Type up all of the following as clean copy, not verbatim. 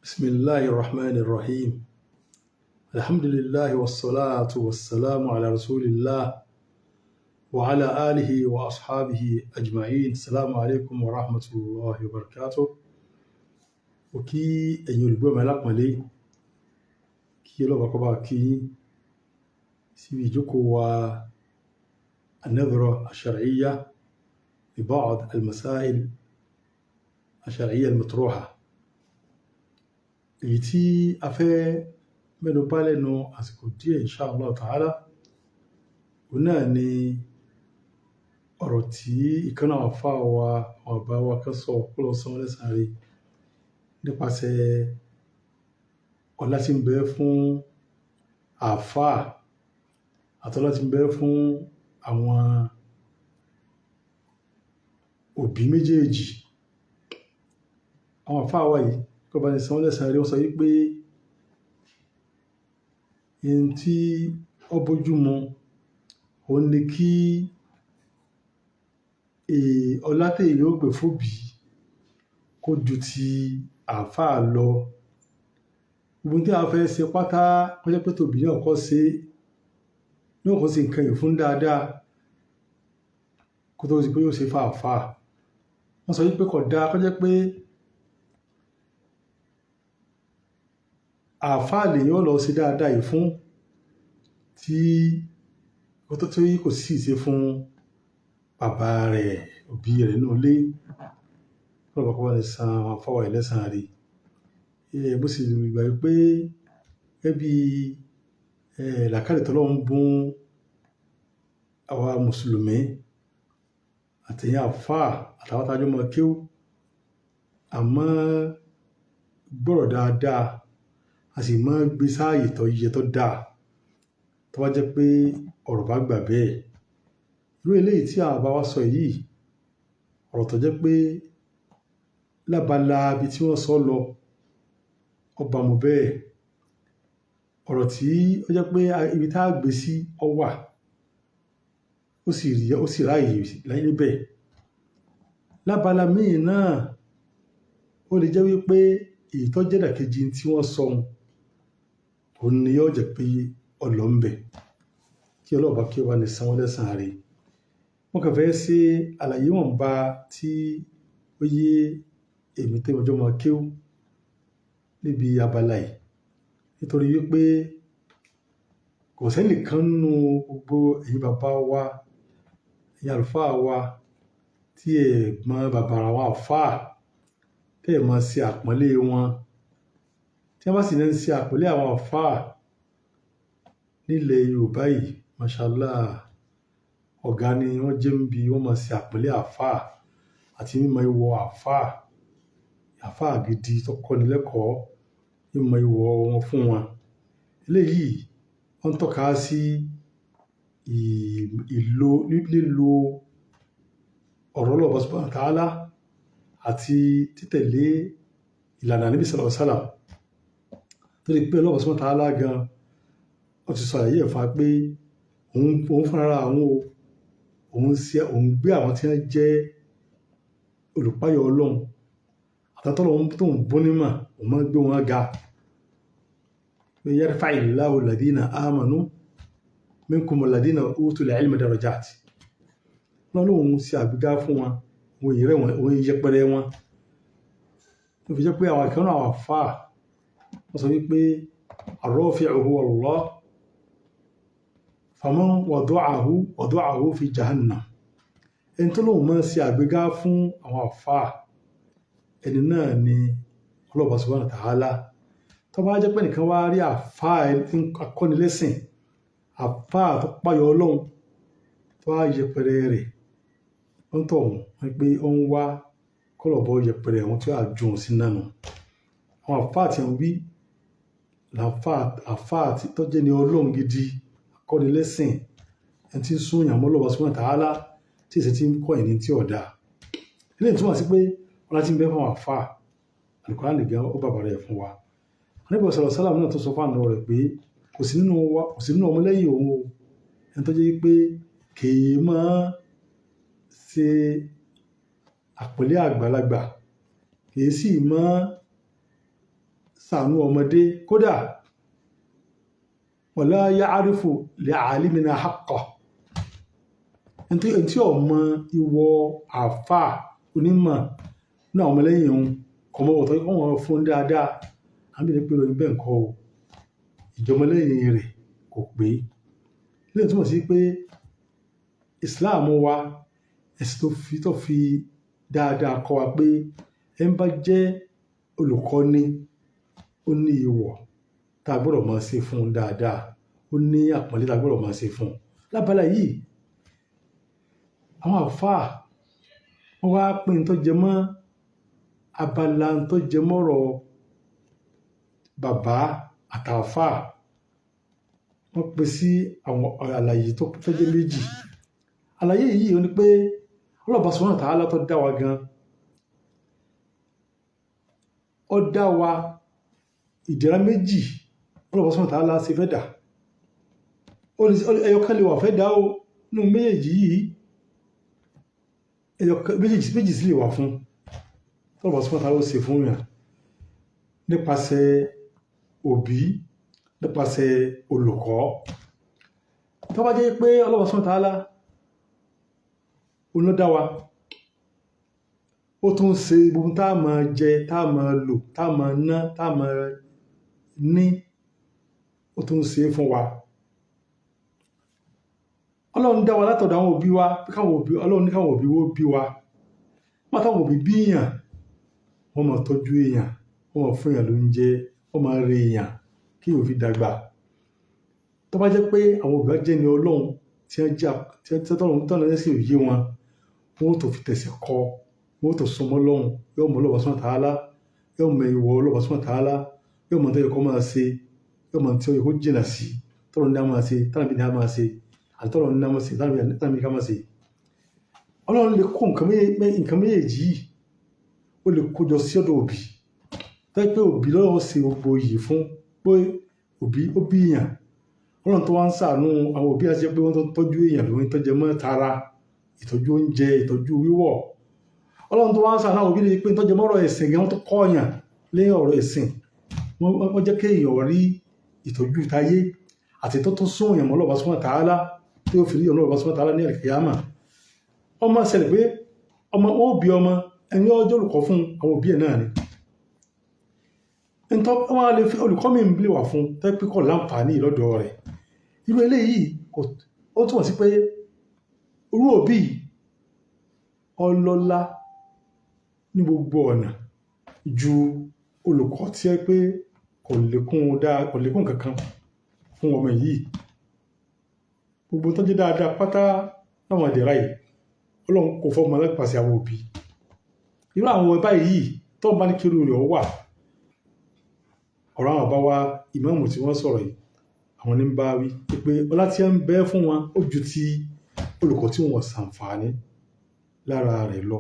بسم الله الرحمن الرحيم الحمد لله والصلاة والسلام على رسول الله وعلى آله وأصحابه أجمعين. السلام عليكم ورحمة الله وبركاته. وكي أن يلقوا ملاك ملي كي لو بقبا كي سيجوكو النظرة الشرعية لبعض المسائل الشرعية المطروحة èyí tí a fẹ́ mẹ́nu bà lẹ́nu àsìkò díẹ̀ insha Allah ta'ala. Òun náà ni ọ̀rọ̀ tí ìkan náà fà wá àwọn bàbá wa kan sọ kó san wọ́n lẹ́san rẹ̀ nípasẹ̀ ọlá tí ń bẹ fún àáfàá àtọlá tí ń bẹ fún àwọn òbí méjèèjì. Àwọn àáfàá wa yìí kó bá ní san wọ́n lẹ́san rẹ̀, wọ́n sọ wípé ihun tí ó bójúmu òun ni kí ọlá téèyàn yóò gbé fóbí kó ju ti àáfàá lọ. Gbogbo tí a fẹ́ ṣe pátá kó jẹ́ pé tòbí náà kọ́ ṣe náà kó ṣe nǹkan yìí fún dáadáa kó tó di pé yóò ṣe fàáfàá. Wọ́n sọ wípé kò dáa kó jẹ́ pé àáfàá lèyàn lọ ṣe dáadáa yìí fún tí kò sì ṣe fún bàbá rẹ̀ òbí rẹ̀ nínú ilé. Ọlọ́run kó bá ní san àwọn àfáà wa lẹ́san rẹ̀. Bó sì gbà wípé gẹ́gẹ́ bí làákàyè tọ́lọ́run bùn àwa mùsùlùmí àtẹ̀yin àfáà àtàwọn tájọ́ mọ kéwú, àmọ́ gbọ́rọ̀ dáadáa a sì máa ń gbé sáàyè tó yẹ tó dáa tó bá jẹ́ pé ọ̀rọ̀ bá gbà bẹ́ẹ̀. Irú eléyìí tí àwọn bá wá sọ yìí, ọ̀rọ̀ tó jẹ́ pé lábala ibi tí wọ́n sọ lọ ọba mu bẹ́ẹ̀, ọ̀rọ̀ tí ó jẹ́ pé ibi tá a gbé sí ọ wà ó sì ráàyè níbẹ̀. Lábala míì náà ó lè jẹ́ wípé èyí tó jẹ́ ìdàkejì tí wọ́n sọ òun ni yóò jẹ́ pé ọlọ́ ń bẹ̀. Kí Ọlọ́run bá kí ó bá ní san wọ́n lẹ́san rẹ̀. Wọ́n kàn fẹ́ ṣe àlàyé wọ̀nba tí ó yé èmi tí ọjọ́ mọ kéwú níbi abala yìí, nítorí wípé kò sẹ́nìkan nínú gbogbo ẹ̀yin bàbá wa ẹ̀yin àlùfáà wa tí ẹ mọ bàbàrà àwọn àfáà tí ẹ mọ ṣe àpọ́nlé wọn. Tí wọ́n bá sì ń ṣe àpọ́nlé àwọn àfáà nílẹ̀ Yorùbá yìí, mashallah, ọ̀gá ni wọ́n jẹ́ ń bi wọ́n máa ṣe àpọ́nlé àfáà àti mímọ ìwọ àfáà gidi tó kọ́ni lẹ́kọ̀ọ́, mímọ ìwọ wọn fún wọn. Eléyìí wọ́n ń tọ́ka sí lílo ọ̀rọ̀ Ọlọ́run subhanahu wa ta'ala àti títẹ̀lé ìlànà Ànábì sallallahu alaihi wasallam. Torí pé Ọlọ́run subhanahu wa ta'ala gan ó ti sọ àyè ẹ̀fà pé òun fúnra òun gbé àwọn tí wọ́n jẹ́ olùpáyọ̀ Ọlọ́run àtàtọ́lọ́run tó ń bọ́ nímọ̀ òun máa ń gbé wọn ga. Yarfa'illahu alladhina amanu minkum walladhina utul ilma darajat. Ọlọ́run ṣe àgbéga fún wọn, òun yẹpẹrẹ wọn. Ó fi jẹ́ pé àwọn ìkan náà àwọn àfáà wọ́n sọ wípé ar-rafi'u huwa Allah faman wada'ahu fi jahannam. Ẹni tó lóun máa ń ṣe àgbéga fún àwọn àfáà, ẹni náà ni Ọlọ́run subhanahu wa ta'ala. Tó bá jẹ́ pé nìkan wá rí àfáà akọ́nilẹ́sìn, àfáà tó páyọ̀ Ọlọ́run tó wá yẹpẹrẹ rẹ̀, ó ń tọ̀ wọ́n pé ó ń wá kọ́lọ̀bọ̀ yẹpẹrẹ wọn tí ó àjò sí náà nù. Àwọn àfáà tí wọ́n wí àfáà tó jẹ́ ni Ọlọ́run gidi, akọ́nilẹ́sìn, ẹni tí ń sún ìyàn mọ́ Ọlọ́run subhanahu wa ta'ala tí ìṣẹ́ tí ń kọ́ ẹni tí ọ̀dà. Eléyìí túmọ̀ sí pé ọlá tí ń bẹ fún àwọn àfáà, Al-Qur'an nìkan ó bàbàrà ẹ̀ fún wa. Ànábì sallallahu alaihi wasallam náà tó sọ fún àna rẹ̀ pé kò sí nínú ọmọlẹ́yìn òun o ẹni tó jẹ́ pé kèé máa ṣe àpọ́nlé àgbàlagbà, kèé sì máa ṣàánú ọmọdé kódà wala ya'rifu li'alimina haqqa tí ọmọ ìwọ àfà onímọ̀ náà ọmọlẹ́yìn òun kọmọwọ̀ tó wọ́n fún dáadáa àmì ní pé ròyìn bẹ́ẹ̀ nǹkan o ìjọmọlẹ́yìn rẹ̀ kò pé lẹ́yìn túmọ̀ sí pé Islam wa ẹ̀sìn tó fi dáadáa kọ́ wa pé ẹ ń bá jẹ́ olùkọ́ni ó ní ìwọ̀ tá a gbọ́dọ̀ máa ṣe fún dáadáa ó ní àpọ́nlé tá a gbọ́dọ̀ máa ṣe fún lábala yìí àwọn àfáà wọ́n wá pín tó jẹ mọ́ abala tó jẹ mọ́rọ̀ bàbá àtàfáà wọ́n pín sí àwọn àlàyé tó fẹ́ jẹ́ méjì àlàyé yìí ó ní pé Allah subhanahu wa ta'ala tó dá wa gan ó dá wa ìdẹ̀ra méjì Allah subhanahu wa ta'ala ṣe fẹ́ dà ẹyọkan lè wà fẹ́ dá ó nínú méjèèjì yìí méjì sí lè wà fún Allah subhanahu wa ta'ala ó ṣe fún yàn nípasẹ̀ òbí nípasẹ̀ olùkọ́ tó bá jẹ́ pé Allah subhanahu wa ta'ala olódáwa ó tún ṣe gbogbo tá a máa jẹ tá a máa lò tá a máa ná tá a máa ní ó tún ṣe fún wa Ọlọ́run dá wa látọ̀dọ̀ àwọn òbí wa Ọlọ́run ní káwọn òbí wó bí wa wọ́n táwọn òbí bí èèyàn wọ́n máa tọ́jú èèyàn wọ́n máa fún èèyàn lóúnjẹ wọ́n máa re èèyàn kí yóò fi dàgbà tó bá jẹ́ pé àwọn òbí wa jẹ́ ní Ọlọ́run tí wọ́n tọ́lọ́ lẹ́sìn òye wọn wọ́n tó fi tẹ̀sẹ̀ kọ́ wọ́n tó sọmọ́ lọ́hùn yóò mọ̀ Allah subhanahu wa ta'ala yóò mọ̀ ìwọ Allah subhanahu wa ta'ala yóò mọ̀ tó yẹ kó máa ṣe yóò mọ̀ tí ó yẹ kó jìnà sí tọ́lọ́ ní a máa ṣe tánàbí ní a máa ṣe àti tọ́lọ́ ní a máa ṣe tánàbí ká máa ṣe Ọlọ́run lè kó nǹkan méjèèjì yìí ó lè kójọ sí ọ̀dọ̀ òbí tẹ́ pé òbí lọ́wọ́ ṣe gbogbo yìí fún pé òbí ó bí èèyàn Ọlọ́run tó wá ń ṣàánú àwọn òbí àti pé wọ́n tó ń tọ́jú èèyàn lórí tọ́jú mọ́ tara ìtọ́jú oúnjẹ ìtọ́jú wíwọ̀ Ọlọ́run tó wá ń ṣàánú àwọn òbí lè pé tọ́jú mọ́rọ̀ ẹ̀sìn gan tó kọ́ ọ̀yàn lẹ́yìn ọ̀rọ̀ ẹ̀sìn wọ́n jẹ́ kí èèyàn rí ìtọ́jú táyé àti tó tún sún èèyàn mọ́ Allah subhanahu wa ta'ala tí ó fi rí Allah subhanahu wa ta'ala ní al-qiyama ọmọ ṣẹlẹ̀ pé ọmọ ó bí ọmọ ẹni ọjọ́ olùkọ́ fún àwọn òbí ẹ̀ náà ni wọ́n á lè fi olùkọ́ mi ń lè wà fún tẹ́píkọ̀ láǹfààní lọ́dọ̀ rẹ̀ irú eléyìí ó túmọ̀ sí pé irú òbí ọlọ́lá ní gbogbo ọ̀nà ju olùkọ́ tí ẹ pé kò lékún kankan fún ọmọ yìí gbogbo tó jẹ́ dáadáa pátá láwọn àdẹ̀rà yìí Ọlọ́run kò fọ́mọ lápasẹ̀ àwọn òbí irú àwọn ọba yìí tó bá ní kírú rẹ̀ wà ọ̀rọ̀ àwọn àbá wa ìmáàmù tí wọ́n sọ̀rọ̀ yìí àwọn ní bá wí pé ọlá tí ń bẹ fún wọn ó ju ti olùkọ́ tí wọ́n ṣàǹfààní lára rẹ̀ lọ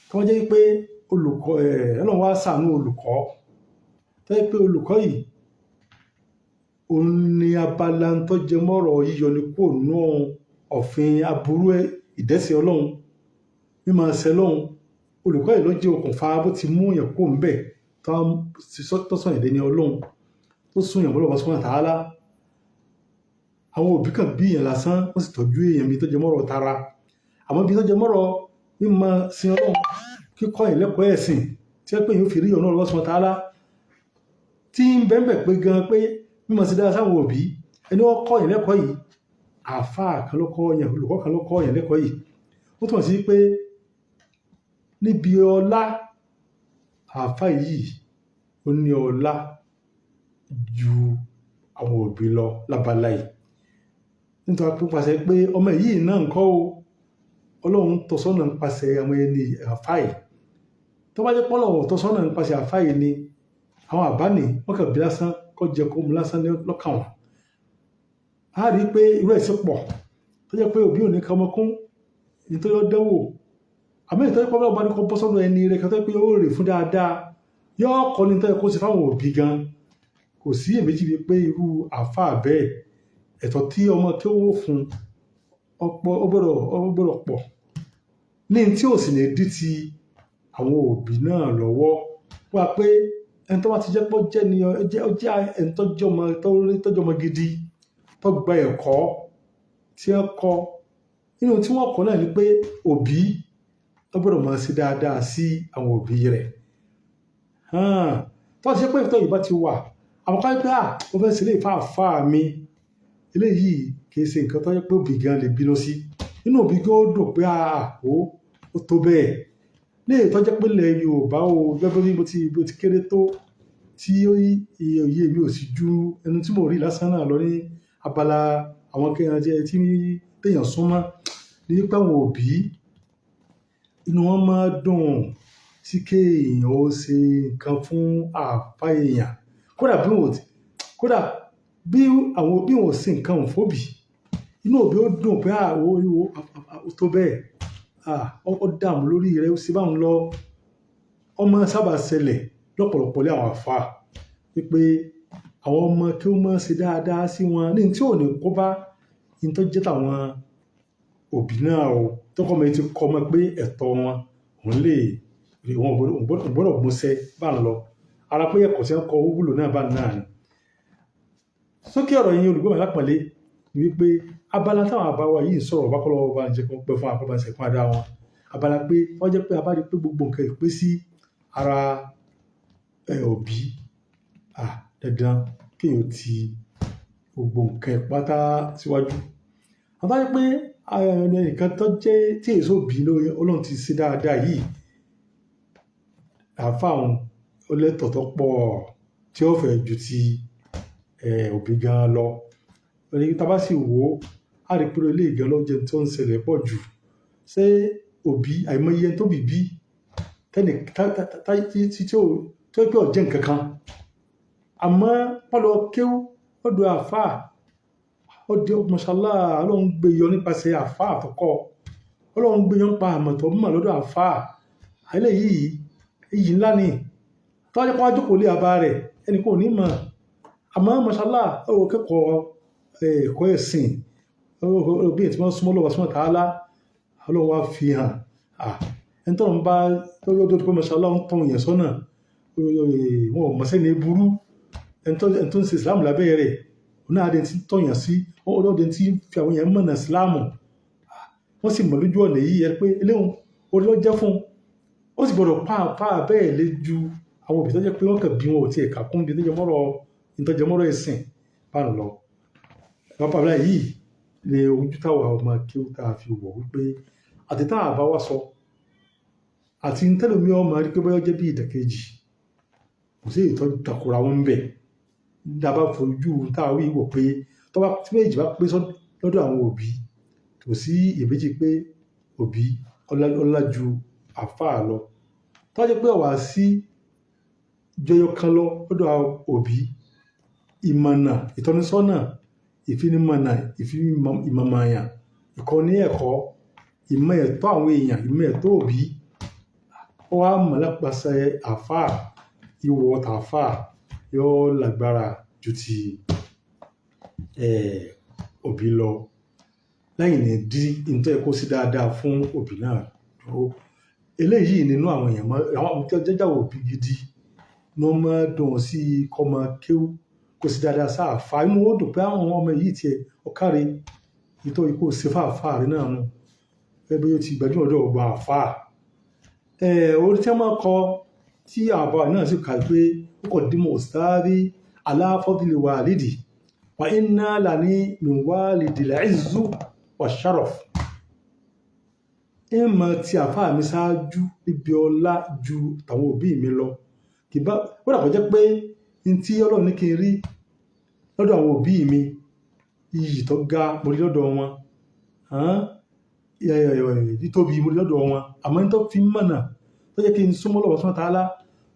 tó wọ́n jẹ́ pé olùkọ́ Ọlọ́run wá ṣàánú olùkọ́ tó jẹ́ pé olùkọ́ yìí òun ni abala tó jẹ mọ́rọ̀ yíyọ ní kò nú òfin aburú ìdẹ́sẹ̀ Ọlọ́run mímọ̀ ẹsẹ̀ Ọlọ́run olùkọ́ yìí ló jẹ́ okùnfà bó ti mú yàn kó ń bẹ̀ tó sọ ìdẹ́ ní Ọlọ́run tó sún yàn Allah subhanahu wa ta'ala àwọn òbí kan bí èèyàn lásán wọ́n sì tọ́jú èèyàn bí tó jẹ mọ́rọ̀ tara àmọ́ bí tó jẹ mọ́rọ̀ mímọ̀ sin Ọlọ́run kíkọ́ ìlẹ́kọ̀ọ́ ẹ̀sìn tí wọ́n pè yóò fi rí ọ̀nà Allah subhanahu wa ta'ala tí ń bẹ́ẹ̀ pé gan pé mímọ̀ sí dára sáwọn òbí ẹni wọ́n kọ́ yẹn lẹ́kọ̀ọ́ yìí àfáà kan ló kọ́ yẹn olùkọ́ kan ló kọ́ yẹn lẹ́kọ̀ọ́ yìí ó túmọ̀ sí pé níbi ọlá àfáà yìí ó ní ọlá ju àwọn òbí lọ lábala yìí nítorí pípasẹ̀ pé ọmọ yìí náà ń kọ́ o Ọlọ́run tọ́sọ́nà ń pasẹ̀ àwọn ẹni àfáà yìí tó bá jẹ́ pọ́lọ̀ tọ́sọ́nà ń pasẹ̀ àfáà yìí ni àwọn àbá ní wọ́n kàn bí lásán kọ́ jẹ kó mú lásán lọ́kàn wọn a rí pé irú ẹ̀ sí pọ̀ tó jẹ́ pé òbí ò ní kọmọkún nítorí ó dánwò àmì ìtọ́jú pọ́lọ́ bá ní kọ́ bọ́ sọ́dọ̀ ẹni rẹ̀ kan tó pé ó rè fún dáadáa yóò kọ́ ní tọ́jú kó sí fáwọn òbí gan kò sí èméjì bíi pé irú àfáà bẹ́ẹ̀ ẹ̀tọ́ tí ọmọ tí ó wó fún ó gbọ́dọ̀ pọ̀ ní tí ò sì ní dí ti àwọn òbí náà lọ́wọ́ wá pé ẹni tó bá ti jẹ́ pé ó jẹ́ ẹni tọ́jọ́ ọmọ gidi tó gba ẹ̀kọ́ tí wọ́n kọ́ nínú tí wọ́n kọ́ náà ni pé òbí ó gbọ́dọ̀ máa ṣe dáadáa sí àwọn òbí rẹ̀ tó ti jẹ́ pé ìtọ́ yìí bá ti wà àwọn kan pé mo fẹ́ ṣe ilé ìfáàfá mi eléyìí kì í ṣe nǹkan tó jẹ́ pé òbí gan lè bínú sí inú òbí gan ó dùn pé ó tó bẹ́ẹ̀ lè tọ́jẹ́ pé ilẹ̀ Yorùbá o gẹ́gẹ́ bí mo ti kéré tó tí òye mi ò sì ju ẹnu tí mo rí lásán náà lọ ní abala àwọn kéèyàn jẹ́ tí téèyàn súnmọ́ ní pé àwọn òbí inú wọn máa dùn sí kéèyàn ó ṣe nǹkan fún àáfà èèyàn kódà bí àwọn òbí wọn ṣe nǹkan fóbì inú òbí ó dùn pé ó tó bẹ́ẹ̀ ó dààmú lórí rẹ̀ ó sì bá ń lọ ọmọ sábà ṣẹlẹ̀ lọ́pọ̀lọpọ̀ lé àwọn àfáà wípé àwọn ọmọ kí ó máa ṣe dáadáa sí wọn ní tí ò ní kó bá ní tó jẹ́ tàwọn òbí náà o tó kọ́ mọ́ ti kọ́ mọ́ pé ẹ̀tọ́ wọn òun lè wọn gbọ́dọ̀ múṣẹ́ bá ń lọ ara pé ẹ̀kọ́ tí wọ́n kọ́ ó wúlò náà bá náà ni. sókè ọ̀rọ̀ yẹn olùgbọ́n lápọ̀lé ni wípé abala táwọn àbáwá yìí sọ̀rọ̀ bá kọ́lọ́wọ́ bá ń jẹ́ kó pẹ́ fún àkọ́bàṣẹ́ fún adá wọn abala pé wọ́n jẹ́ pé a bá rí pé gbogbo nǹkan ìpé sí ara òbí dandan kéèyàn ti gbogbo nǹkan ìpátá síwájú a bá rí pé nǹkan tó jẹ́ tí èso òbí lórí Ọlọ́run ti ṣe dáadáa yìí àfáwọn olẹ́tọ̀ tó pọ̀ tí ó fẹ́ ju ti òbí gan lọ ẹni tá bá sì wò ó a rí pé ilé ìgan lọ́jẹ́ tó ń ṣẹlẹ̀ pọ̀ jù ṣé òbí àìmọye tó bìbí tẹ́nì tó pé ọ̀jẹ́ nǹkan kan àmọ́ pọ́lọ kéwú ọdọ̀ àfáà ọdẹ mọ̀ṣálá Ọlọ́run gbé yọ nípasẹ̀ àfáà àtọ́kọ́ Ọlọ́run gbé yọ ń pa àmọ̀tọ́ mọ̀ lọ́dọ̀ àfáà àìlẹ́ yìí ńlá ni tọ́jọ́ pọ́n jókòó lé àbá rẹ̀ ẹni kò ní mọ̀ àmọ́ mọ̀ṣálá ọ̀rọ̀ kẹ́kọ̀ọ́ ẹ̀kọ́ ẹ̀sìn òbí ẹ̀ tí wọ́n súnmọ́ lọ́wọ́ súnmọ́ tààlà Ọlọ́run wá fi hàn ẹni tọ́rọ ń bá lọ́jọ́ tó pé mọ̀ṣálá ń tọ́ yẹn sọ́nà wọn ò mọ̀sẹ́ ní burú ẹni tó ń ṣe Islam lábẹ́ rẹ̀ náà adé tí tọ́yàn sí ọdẹ tí fi àwọn èèyàn mọ̀nà Ìsìláàmù wọ́n sì mọ̀ lójú ọ̀nà yìí ẹ pé eléhùn orí ló jẹ́ fún ó sì gbọ́dọ̀ pàápàá bẹ́ẹ̀ lé ju àwọn òbí tó jẹ́ pé wọ́n kàn bí wọn ò tiẹ̀ kà kún bí ìtọ́jẹmọ́rọ̀ ẹ̀sìn bá ń lọ. bàbá yìí ni ojú táwa ọmọ kí ó tá a fi wọ̀ wípé àti tá a bá wá sọ àti tẹ́lómi ọmọ rí pé bóyá jẹ́ bí ìdàkejì kò sí ìtọ́jú takora wọn bẹ̀ dábàá fojú táwọn ìwò pé tọ́ba tí méjì bá pé lọ́dọ̀ àwọn òbí kò sí ìbejì pé òbí ọlá ju àfáà lọ tọ́jú pé ọ̀wá sí jọyọ̀ kan lọ lọ́dọ̀ òbí ìmọ̀nà ìtọ́nisọ́nà ìfinimọ̀nà ìmọ̀mọ̀yàn ìkọ́ni ẹ̀kọ́ ìmọ̀ ẹ̀tọ́ àwọn èèyàn ìmọ̀ ẹ̀tọ́ òbí ó wá mọ̀ lápasẹ̀ àfáà ìwọ̀ tàfáà yóò lágbára ju ti òbí lọ lẹ́yìn ní dí nítorí ẹ̀kọ́ sí dáadáa fún òbí náà dúró eléyìí nínú àwọn èèyàn àwọn jẹ́jáwò òbí gidi ní wọ́n máa dùn sí kọ́mọ kéwú kò sí dáadáa sáàfà inú ó dùn pé àwọn ọmọ yìí tiẹ̀ ọ̀káre nítorí kò sí fàáfàá rí náà nù ẹgbẹ́ yóò ti gbajúmọ̀ ọ̀dọ̀ ọgbà àfáà orí tí wọ́n máa kọ tí àbá náà sì kà pé ó kọ̀ dímọ̀ òstáárí aláfọ́dìlì wàlídì wà iná làní mìwálìdì láìzú wà sharaf mọ̀ tí àfáà mi ṣáájú níbi ọlá ju tàwọn òbí mi lọ ó dàpọ̀ jẹ́ pé n tí Ọlọ́run ní kí n rí lọ́dọ̀ àwọn òbí mi iyì tó ga mo rí lọ́dọ̀ wọn títóbi mo rí lọ́dọ̀ wọn àmọ́ ní tó fi mọ̀nà tó jẹ́ kí n súnmọ́ lọ́wọ́ sọ́nà tààlà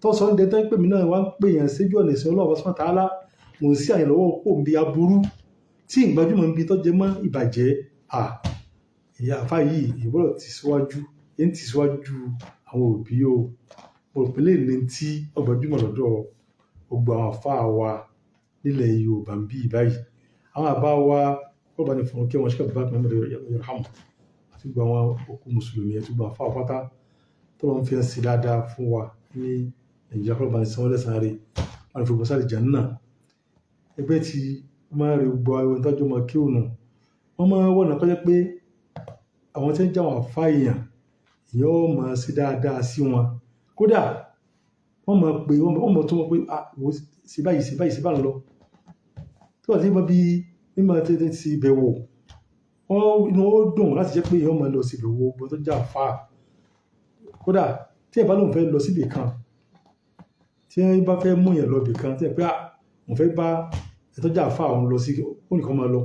tó sọ ń dẹ tó ń pè mí náà wá ń pè yàn séjú ọ̀nà ìsìn ọlọ́wọ́ sọ́nà tààlà mò ń sí àyànlọ́wọ́ kò ń bi aburú tí ìgbàjúmọ̀ ń bi tó jẹ mọ́ ìbàjẹ́ ìyá àfá yìí ìgbọ́dọ̀ ti síwájú àwọn òbí o mo rò pé lè ní tí ọgbàjúmọ̀ lọ́dọ̀ gbogbo àwọn àfá wa nílẹ̀ Yorùbá ń bí báyìí àwọn àbá wa wọ́n bá ní fún kí wọ́n ṣe kàbí bá kan mẹ́rin yorùham àti gbogbo àwọn òkú mùsùlùmí àti gbogbo àfá àpáta tó lọ́n fi ń ṣe dáadáa fún wa ní Nàìjíríà kọ́ bá ní sanwó lẹ́sàn-án rẹ̀ wọn fi bọ́sálì Jánnà ẹgbẹ́ tí wọ́n máa rí gbọ́ àwọn ìtọ́jú ọmọ kí òun wọ́n máa wọ̀nà kọjá pé àwọn tí ń jáwọn àfá èèyàn yóò máa sí dáadáa sí wọn kódà wọ́n máa pè wọ́n mọ̀ tó wọ́n pé sí báyìí sí bá ń lọ tí wọ́n ti mọ́ bí mímọ́ tẹ́tẹ́ ti bẹ̀wò inú ó dùn láti jẹ́ pé èèyàn máa lọ sí ìbẹ̀wò gbogbo tó já àfá kódà tí ẹ̀ bá lóun fẹ́ lọ síbì kan tí wọ́n bá fẹ́ mú èèyàn lọ bì kan tí ẹ̀ pé òun fẹ́ bá ẹ̀tọ́jà àfá òun lọ sí ó nìkan máa lọ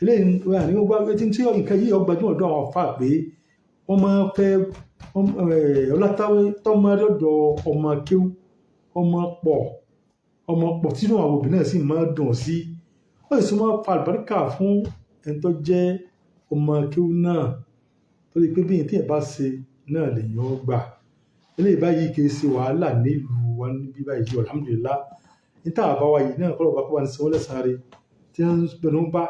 eléyìí wà ní gbogbo tí nǹkan yìí ọgbàjúmọ̀ ọ̀dọ̀ àwọn àfá pé wọ́n máa fẹ́ ọlátáwé tọ́mọdọ́dọ̀ ọmọ kéwú ọmọ pọ̀ tínú àwọn òbí náà sì máa dùn sí wọ́n sì máa fa àlùbáríkà fún ẹni tó jẹ́ ọmọ kéwú náà tó lè pé bí tí ẹ̀ bá ṣe náà lèyìn ó gbà eléyìí báyìí kì í ṣe wàhálà nílùú wa níbí báyìí alhamdulillah níta àbáwá yìí náà kọ́lọ̀ bá kó wà ní sanwó lẹ́sàn-án rẹ̀ tí wọ́n ń bẹnu bá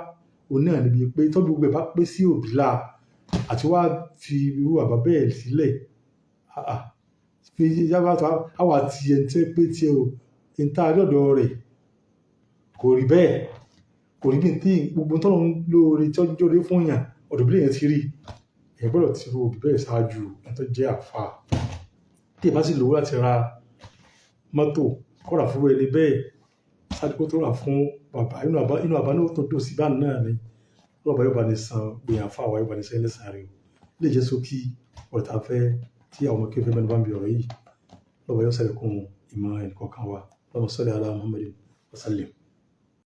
òun náà níbi pé tọ́jú gbogbo ẹ̀ bá pé sí òbí là àti wá fi irú àbá bẹ́ẹ̀ sílẹ̀ pé yàrá àwa ti ẹ̀ ń tẹ́ pé tí o ń ta lọ́dọ̀ rẹ̀ kò rí bẹ́ẹ̀ kò rí bí tí gbogbo tọ́lọ́ ń lóore tọ́jú lóore fún yàn ọ̀dọ̀ bí lèyàn ti rí èyàn gbọ́dọ̀ ti ro òbí bẹ́ẹ̀ ṣáájú ẹni tó jẹ́ àfà tí ìbá sì lówó láti ra mọ́tò kọ́ra fún ẹni bẹ́ẹ̀ ṣáájú kó tó rà fún bàbá inú àbá náà tó dùn sí bá náà ni lọ́ba yóò bá ní san gbìyànjú fún àwa yóò bá ní sẹ́yìn lẹ́sàn-án rẹ̀ o lè jẹ́ sókí ọ̀tá fẹ́ tí àwọn ọmọ kéfẹ́ mẹ́nu bá ń bi ọ̀rọ̀ yìí lọ́ba yóò sẹ́lẹ̀ kún ìmọ̀ ẹnìkọ̀ọ̀kan wa lọ́mọ sọ́lẹ̀ ala Muhammadin wa sallim.